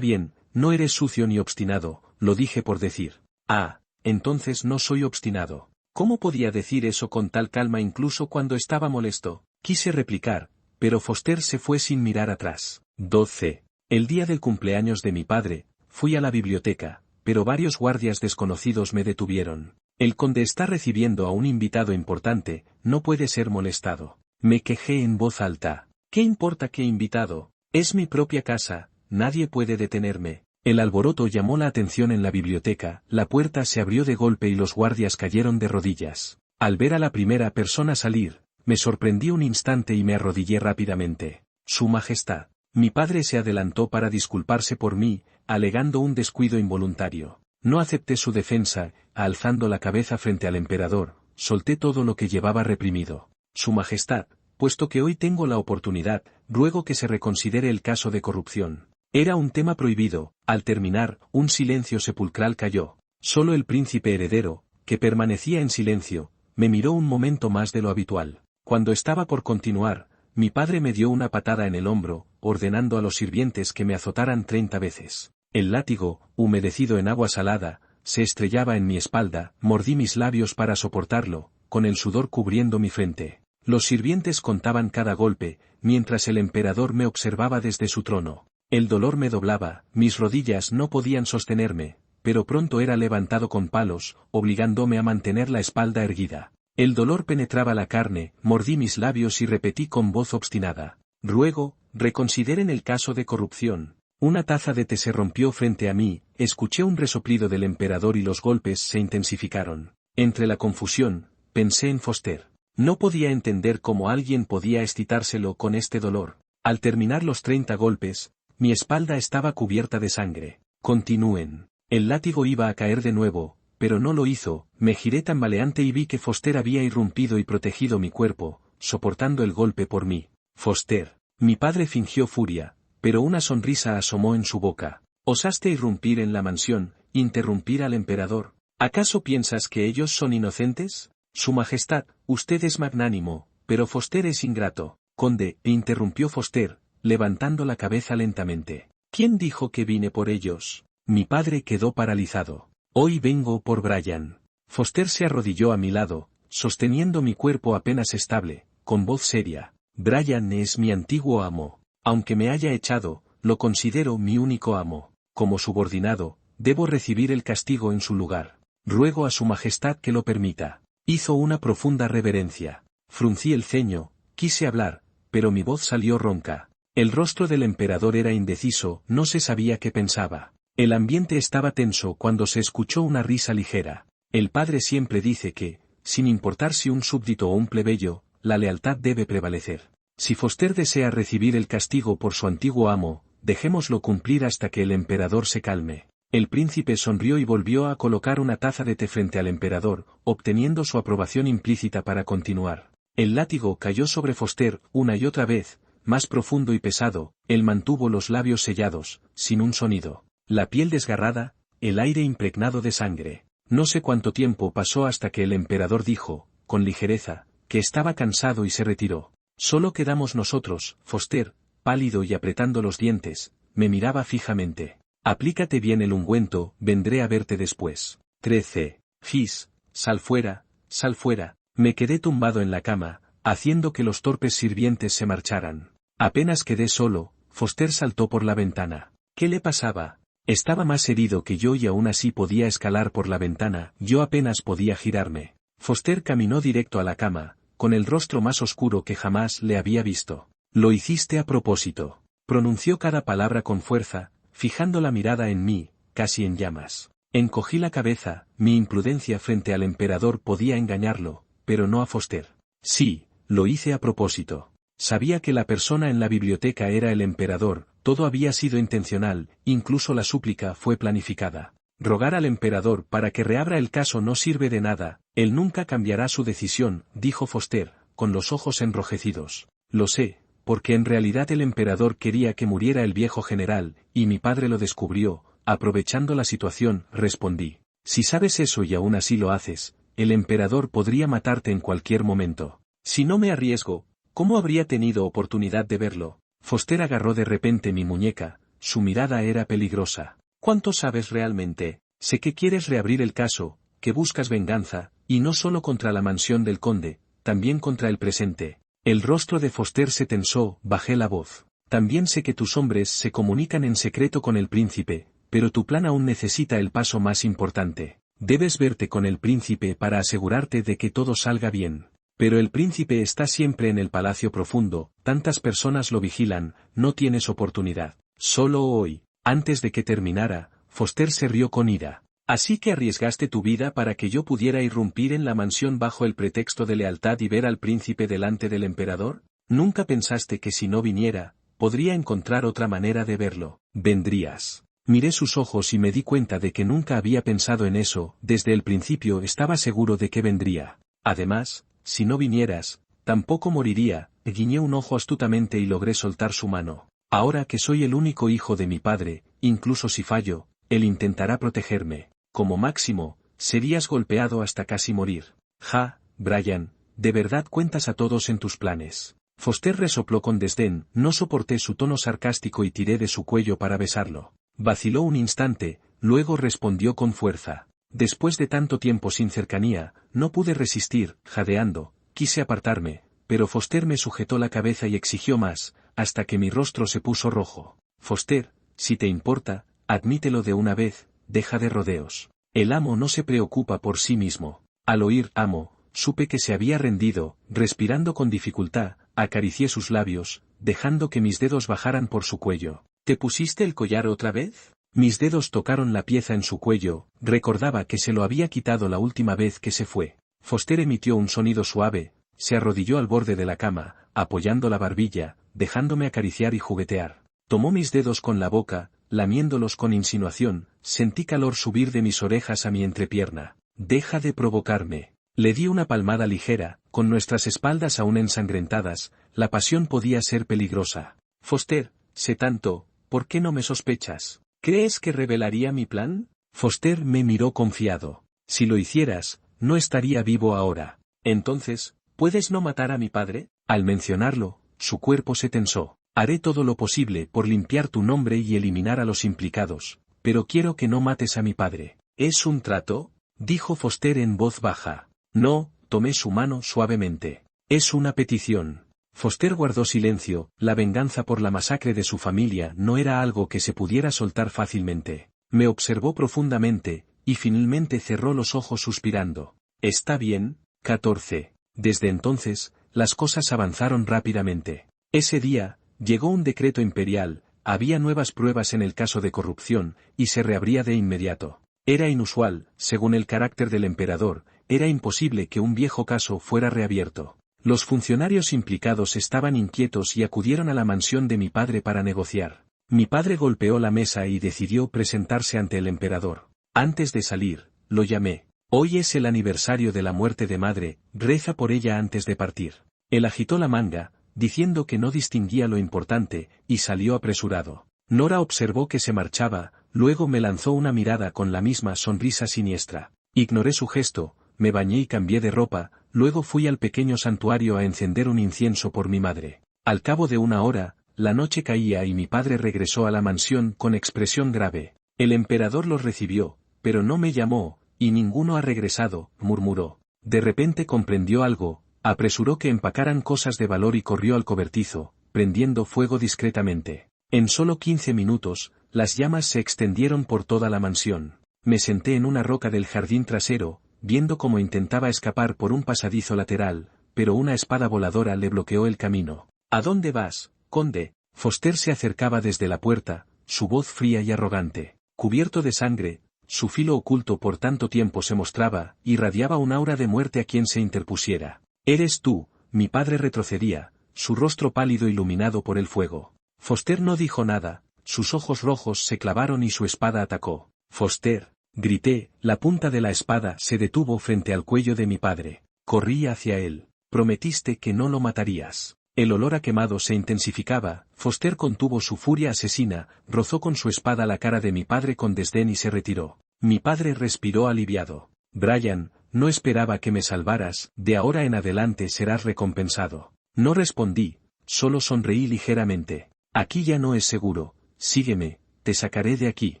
S1: no eres sucio ni obstinado, lo dije por decir. Ah, entonces no soy obstinado. ¿Cómo podía decir eso con tal calma incluso cuando estaba molesto? Quise replicar, pero Foster se fue sin mirar atrás. 12. El día del cumpleaños de mi padre, fui a la biblioteca, pero varios guardias desconocidos me detuvieron. El conde está recibiendo a un invitado importante, no puede ser molestado. Me quejé en voz alta. ¿Qué importa qué invitado? Es mi propia casa, nadie puede detenerme. El alboroto llamó la atención en la biblioteca, la puerta se abrió de golpe y los guardias cayeron de rodillas. Al ver a la primera persona salir, me sorprendí un instante y me arrodillé rápidamente. Su Majestad. Mi padre se adelantó para disculparse por mí, alegando un descuido involuntario. No acepté su defensa, alzando la cabeza frente al emperador, solté todo lo que llevaba reprimido. Su Majestad, puesto que hoy tengo la oportunidad, ruego que se reconsidere el caso de corrupción. Era un tema prohibido. Al terminar, un silencio sepulcral cayó. Solo el príncipe heredero, que permanecía en silencio, me miró un momento más de lo habitual. Cuando estaba por continuar, mi padre me dio una patada en el hombro, ordenando a los sirvientes que me azotaran 30 veces. El látigo, humedecido en agua salada, se estrellaba en mi espalda, mordí mis labios para soportarlo, con el sudor cubriendo mi frente. Los sirvientes contaban cada golpe, mientras el emperador me observaba desde su trono. El dolor me doblaba, mis rodillas no podían sostenerme, pero pronto era levantado con palos, obligándome a mantener la espalda erguida. El dolor penetraba la carne, mordí mis labios y repetí con voz obstinada. Ruego, reconsideren el caso de corrupción. Una taza de té se rompió frente a mí, escuché un resoplido del emperador y los golpes se intensificaron. Entre la confusión, pensé en Foster. No podía entender cómo alguien podía excitárselo con este dolor. Al terminar los 30 golpes, mi espalda estaba cubierta de sangre. Continúen. El látigo iba a caer de nuevo, pero no lo hizo, me giré tambaleante y vi que Foster había irrumpido y protegido mi cuerpo, soportando el golpe por mí. Foster. Mi padre fingió furia, pero una sonrisa asomó en su boca. ¿Osaste irrumpir en la mansión, interrumpir al emperador? ¿Acaso piensas que ellos son inocentes? Su Majestad, usted es magnánimo, pero Foster es ingrato. Conde, interrumpió Foster, levantando la cabeza lentamente. ¿Quién dijo que vine por ellos? Mi padre quedó paralizado. Hoy vengo por Brian. Foster se arrodilló a mi lado, sosteniendo mi cuerpo apenas estable, con voz seria. Brian es mi antiguo amo. Aunque me haya echado, lo considero mi único amo. Como subordinado, debo recibir el castigo en su lugar. Ruego a su Majestad que lo permita. Hizo una profunda reverencia. Fruncí el ceño, quise hablar, pero mi voz salió ronca. El rostro del emperador era indeciso, no se sabía qué pensaba. El ambiente estaba tenso cuando se escuchó una risa ligera. El padre siempre dice que, sin importar si un súbdito o un plebeyo, la lealtad debe prevalecer. Si Foster desea recibir el castigo por su antiguo amo, dejémoslo cumplir hasta que el emperador se calme. El príncipe sonrió y volvió a colocar una taza de té frente al emperador, obteniendo su aprobación implícita para continuar. El látigo cayó sobre Foster una y otra vez, más profundo y pesado, él mantuvo los labios sellados, sin un sonido. La piel desgarrada, el aire impregnado de sangre. No sé cuánto tiempo pasó hasta que el emperador dijo, con ligereza, que estaba cansado y se retiró. Solo quedamos nosotros. Foster, pálido y apretando los dientes, me miraba fijamente. Aplícate bien el ungüento, vendré a verte después. 13. Gis, sal fuera, sal fuera. Me quedé tumbado en la cama, haciendo que los torpes sirvientes se marcharan. Apenas quedé solo, Foster saltó por la ventana. ¿Qué le pasaba? Estaba más herido que yo y aún así podía escalar por la ventana, yo apenas podía girarme. Foster caminó directo a la cama, con el rostro más oscuro que jamás le había visto. Lo hiciste a propósito. Pronunció cada palabra con fuerza, fijando la mirada en mí, casi en llamas. Encogí la cabeza, mi imprudencia frente al emperador podía engañarlo, pero no a Foster. Sí, lo hice a propósito. Sabía que la persona en la biblioteca era el emperador, todo había sido intencional, incluso la súplica fue planificada. Rogar al emperador para que reabra el caso no sirve de nada, él nunca cambiará su decisión, dijo Foster, con los ojos enrojecidos. Lo sé, porque en realidad el emperador quería que muriera el viejo general, y mi padre lo descubrió, aprovechando la situación, respondí. Si sabes eso y aún así lo haces, el emperador podría matarte en cualquier momento. Si no me arriesgo, ¿cómo habría tenido oportunidad de verlo? Foster agarró de repente mi muñeca, su mirada era peligrosa. ¿Cuánto sabes realmente? Sé que quieres reabrir el caso, que buscas venganza, y no solo contra la mansión del conde, también contra el presente. El rostro de Foster se tensó, bajé la voz. También sé que tus hombres se comunican en secreto con el príncipe, pero tu plan aún necesita el paso más importante. Debes verte con el príncipe para asegurarte de que todo salga bien. Pero el príncipe está siempre en el palacio profundo, tantas personas lo vigilan, no tienes oportunidad. Solo hoy, antes de que terminara, Foster se rió con ira. Así que arriesgaste tu vida para que yo pudiera irrumpir en la mansión bajo el pretexto de lealtad y ver al príncipe delante del emperador. ¿Nunca pensaste que si no viniera, podría encontrar otra manera de verlo? Vendrías. Miré sus ojos y me di cuenta de que nunca había pensado en eso, desde el principio estaba seguro de que vendría. Además, si no vinieras, tampoco moriría, guiñé un ojo astutamente y logré soltar su mano. Ahora que soy el único hijo de mi padre, incluso si fallo, él intentará protegerme. Como máximo, serías golpeado hasta casi morir. Ja, Brian, ¿de verdad cuentas a todos en tus planes? Foster resopló con desdén, no soporté su tono sarcástico y tiré de su cuello para besarlo. Vaciló un instante, luego respondió con fuerza. Después de tanto tiempo sin cercanía, no pude resistir, jadeando, quise apartarme, pero Foster me sujetó la cabeza y exigió más, hasta que mi rostro se puso rojo. Foster, si te importa, admítelo de una vez, deja de rodeos. El amo no se preocupa por sí mismo. Al oír amo, supe que se había rendido, respirando con dificultad, acaricié sus labios, dejando que mis dedos bajaran por su cuello. ¿Te pusiste el collar otra vez? Mis dedos tocaron la pieza en su cuello, recordaba que se lo había quitado la última vez que se fue. Foster emitió un sonido suave, se arrodilló al borde de la cama, apoyando la barbilla, dejándome acariciar y juguetear. Tomó mis dedos con la boca, lamiéndolos con insinuación, sentí calor subir de mis orejas a mi entrepierna. Deja de provocarme. Le di una palmada ligera, con nuestras espaldas aún ensangrentadas, la pasión podía ser peligrosa. Foster, sé tanto, ¿por qué no me sospechas? ¿Crees que revelaría mi plan? Foster me miró confiado. Si lo hicieras, no estaría vivo ahora. Entonces, ¿puedes no matar a mi padre? Al mencionarlo, su cuerpo se tensó. Haré todo lo posible por limpiar tu nombre y eliminar a los implicados, pero quiero que no mates a mi padre. ¿Es un trato? Dijo Foster en voz baja. No, tomé su mano suavemente. Es una petición. Foster guardó silencio, la venganza por la masacre de su familia no era algo que se pudiera soltar fácilmente. Me observó profundamente, y finalmente cerró los ojos suspirando. Está bien. 14. Desde entonces, las cosas avanzaron rápidamente. Ese día, llegó un decreto imperial, había nuevas pruebas en el caso de corrupción, y se reabría de inmediato. Era inusual, según el carácter del emperador, era imposible que un viejo caso fuera reabierto. Los funcionarios implicados estaban inquietos y acudieron a la mansión de mi padre para negociar. Mi padre golpeó la mesa y decidió presentarse ante el emperador. Antes de salir, lo llamé. Hoy es el aniversario de la muerte de madre, reza por ella antes de partir. Él agitó la manga, diciendo que no distinguía lo importante, y salió apresurado. Nora observó que se marchaba, luego me lanzó una mirada con la misma sonrisa siniestra. Ignoré su gesto, me bañé y cambié de ropa, Luego fui al pequeño santuario a encender un incienso por mi madre. Al cabo de 1 hora, la noche caía y mi padre regresó a la mansión con expresión grave. El emperador los recibió, pero no me llamó, y ninguno ha regresado, murmuró. De repente comprendió algo, apresuró que empacaran cosas de valor y corrió al cobertizo, prendiendo fuego discretamente. En solo 15 minutos, las llamas se extendieron por toda la mansión. Me senté en una roca del jardín trasero, viendo cómo intentaba escapar por un pasadizo lateral, pero una espada voladora le bloqueó el camino. ¿A dónde vas, conde? Foster se acercaba desde la puerta, su voz fría y arrogante. Cubierto de sangre, su filo oculto por tanto tiempo se mostraba, irradiaba un aura de muerte a quien se interpusiera. «Eres tú», mi padre retrocedía, su rostro pálido iluminado por el fuego. Foster no dijo nada, sus ojos rojos se clavaron y su espada atacó. «Foster», grité, la punta de la espada se detuvo frente al cuello de mi padre. Corrí hacia él. «Prometiste que no lo matarías». El olor a quemado se intensificaba, Foster contuvo su furia asesina, rozó con su espada la cara de mi padre con desdén y se retiró. Mi padre respiró aliviado. «Brian, no esperaba que me salvaras, de ahora en adelante serás recompensado». No respondí, solo sonreí ligeramente. «Aquí ya no es seguro, sígueme, te sacaré de aquí».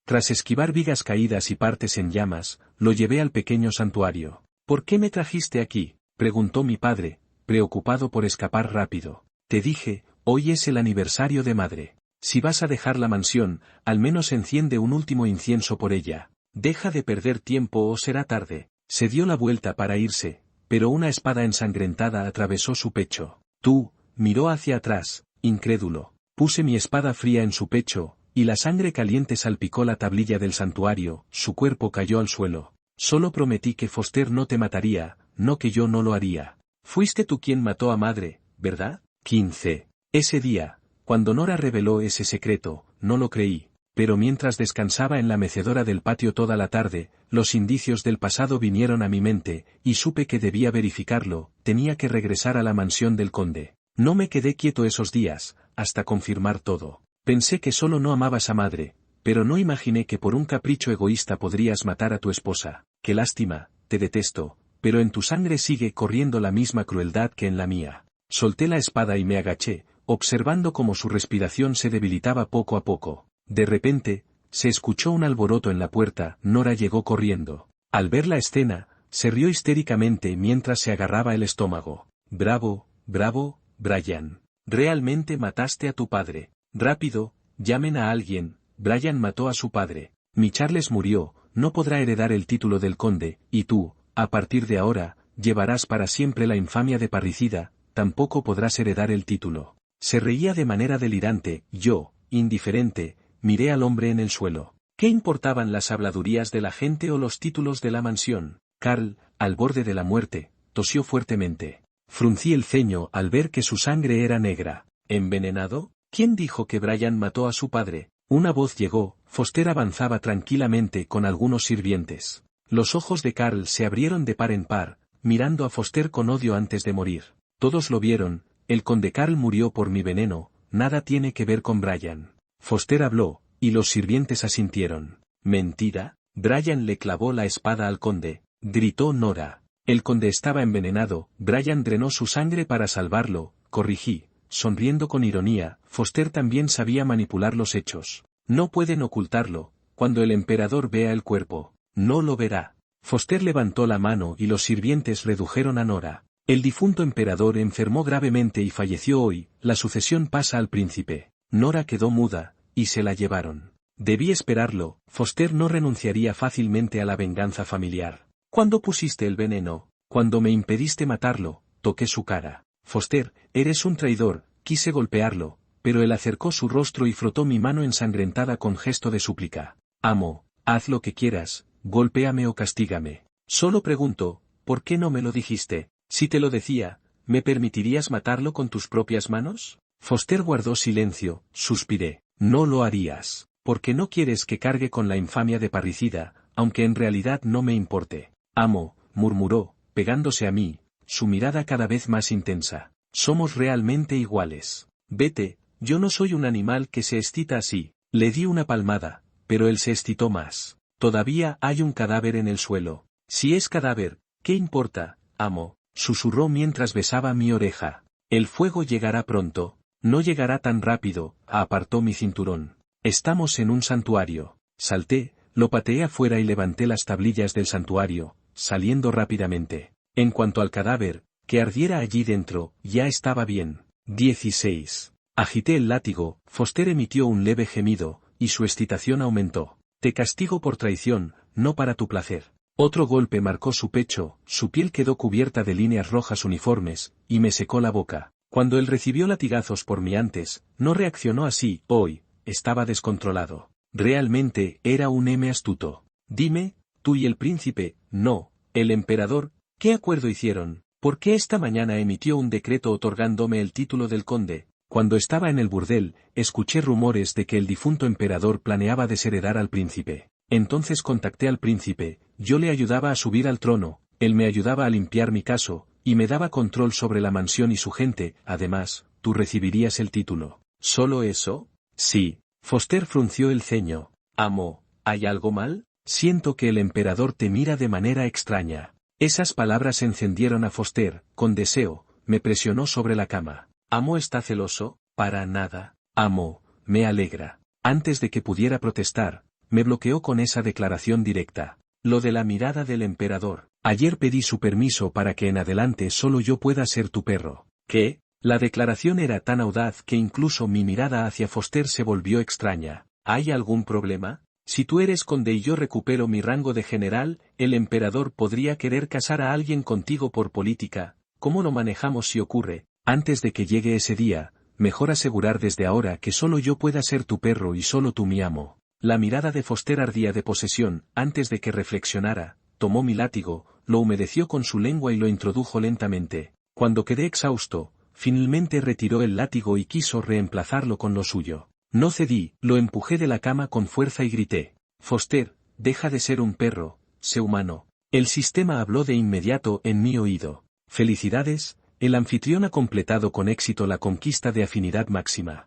S1: Tras esquivar vigas caídas y partes en llamas, lo llevé al pequeño santuario. «¿Por qué me trajiste aquí?», preguntó mi padre, preocupado por escapar rápido. «Te dije, hoy es el aniversario de madre. Si vas a dejar la mansión, al menos enciende un último incienso por ella. Deja de perder tiempo o será tarde». Se dio la vuelta para irse, pero una espada ensangrentada atravesó su pecho. «Tú», miró hacia atrás, incrédulo. Puse mi espada fría en su pecho, y la sangre caliente salpicó la tablilla del santuario, su cuerpo cayó al suelo. «Solo prometí que Foster no te mataría, no que yo no lo haría». «Fuiste tú quien mató a madre, ¿verdad?». 15. Ese día, cuando Nora reveló ese secreto, no lo creí, pero mientras descansaba en la mecedora del patio toda la tarde, los indicios del pasado vinieron a mi mente, y supe que debía verificarlo, tenía que regresar a la mansión del conde. No me quedé quieto esos días, hasta confirmar todo. Pensé que solo no amabas a madre, pero no imaginé que por un capricho egoísta podrías matar a tu esposa. «Qué lástima, te detesto, pero en tu sangre sigue corriendo la misma crueldad que en la mía». Solté la espada y me agaché, observando cómo su respiración se debilitaba poco a poco. De repente, se escuchó un alboroto en la puerta. Nora llegó corriendo. Al ver la escena, se rió histéricamente mientras se agarraba el estómago. «Bravo, bravo, Brian. Realmente mataste a tu padre. Rápido, llamen a alguien». Brian mató a su padre. «Mi Charles murió, no podrá heredar el título del conde, y tú, a partir de ahora, llevarás para siempre la infamia de parricida, tampoco podrás heredar el título». Se reía de manera delirante. Yo, indiferente, miré al hombre en el suelo. ¿Qué importaban las habladurías de la gente o los títulos de la mansión? Carl, al borde de la muerte, tosió fuertemente. Fruncí el ceño al ver que su sangre era negra. ¿Envenenado? ¿Quién dijo que Brian mató a su padre? Una voz llegó. Foster avanzaba tranquilamente con algunos sirvientes. Los ojos de Carl se abrieron de par en par, mirando a Foster con odio antes de morir. Todos lo vieron. «El conde Carl murió por mi veneno, nada tiene que ver con Brian». Foster habló, y los sirvientes asintieron. «¿Mentira?». «Brian le clavó la espada al conde», gritó Nora. «El conde estaba envenenado, Brian drenó su sangre para salvarlo», corrigí, sonriendo con ironía. Foster también sabía manipular los hechos. «No pueden ocultarlo, cuando el emperador vea el cuerpo, no lo verá». Foster levantó la mano y los sirvientes redujeron a Nora. «El difunto emperador enfermó gravemente y falleció hoy, la sucesión pasa al príncipe». Nora quedó muda, y se la llevaron. Debí esperarlo, Foster no renunciaría fácilmente a la venganza familiar. «¿Cuándo pusiste el veneno?». «Cuando me impediste matarlo», toqué su cara. «Foster, eres un traidor», quise golpearlo, pero él acercó su rostro y frotó mi mano ensangrentada con gesto de súplica. «Amo, haz lo que quieras, golpéame o castígame. Solo pregunto, ¿por qué no me lo dijiste? Si te lo decía, ¿me permitirías matarlo con tus propias manos?». Foster guardó silencio. Suspiré. «No lo harías, porque no quieres que cargue con la infamia de parricida, aunque en realidad no me importe». «Amo», murmuró, pegándose a mí, su mirada cada vez más intensa. «Somos realmente iguales. Vete, yo no soy un animal que se excita así». Le di una palmada, pero él se excitó más. «Todavía hay un cadáver en el suelo». «Si es cadáver, ¿qué importa, amo?». susurró mientras besaba mi oreja. El fuego llegará pronto, no llegará tan rápido, apartó mi cinturón. Estamos en un santuario. Salté, lo pateé afuera y levanté las tablillas del santuario, saliendo rápidamente. En cuanto al cadáver, que ardiera allí dentro, ya estaba bien. 16. Agité el látigo, Foster emitió un leve gemido, y su excitación aumentó. Te castigo por traición, no para tu placer. Otro golpe marcó su pecho, su piel quedó cubierta de líneas rojas uniformes, y me secó la boca. Cuando él recibió latigazos por mí antes, no reaccionó así, hoy, estaba descontrolado. Realmente era un M astuto. Dime, tú y el príncipe, no, el emperador, ¿qué acuerdo hicieron? ¿Por qué esta mañana emitió un decreto otorgándome el título del conde? Cuando estaba en el burdel, escuché rumores de que el difunto emperador planeaba desheredar al príncipe. Entonces contacté al príncipe, yo le ayudaba a subir al trono, él me ayudaba a limpiar mi caso, y me daba control sobre la mansión y su gente, además, tú recibirías el título. ¿Solo eso? Sí. Foster frunció el ceño. Amo, ¿hay algo mal? Siento que el emperador te mira de manera extraña. Esas palabras encendieron a Foster, con deseo, me presionó sobre la cama. ¿Amo está celoso? Para nada. Amo, me alegra. Antes de que pudiera protestar, me bloqueó con esa declaración directa. Lo de la mirada del emperador. Ayer pedí su permiso para que en adelante solo yo pueda ser tu perro. ¿Qué? La declaración era tan audaz que incluso mi mirada hacia Foster se volvió extraña. ¿Hay algún problema? Si tú eres conde y yo recupero mi rango de general, el emperador podría querer casar a alguien contigo por política. ¿Cómo lo manejamos si ocurre? Antes de que llegue ese día, mejor asegurar desde ahora que solo yo pueda ser tu perro y solo tú mi amo. La mirada de Foster ardía de posesión. Antes de que reflexionara, tomó mi látigo, lo humedeció con su lengua y lo introdujo lentamente. Cuando quedé exhausto, finalmente retiró el látigo y quiso reemplazarlo con lo suyo. No cedí, lo empujé de la cama con fuerza y grité. Foster, deja de ser un perro, sé humano. El sistema habló de inmediato en mi oído. Felicidades, el anfitrión ha completado con éxito la conquista de afinidad máxima.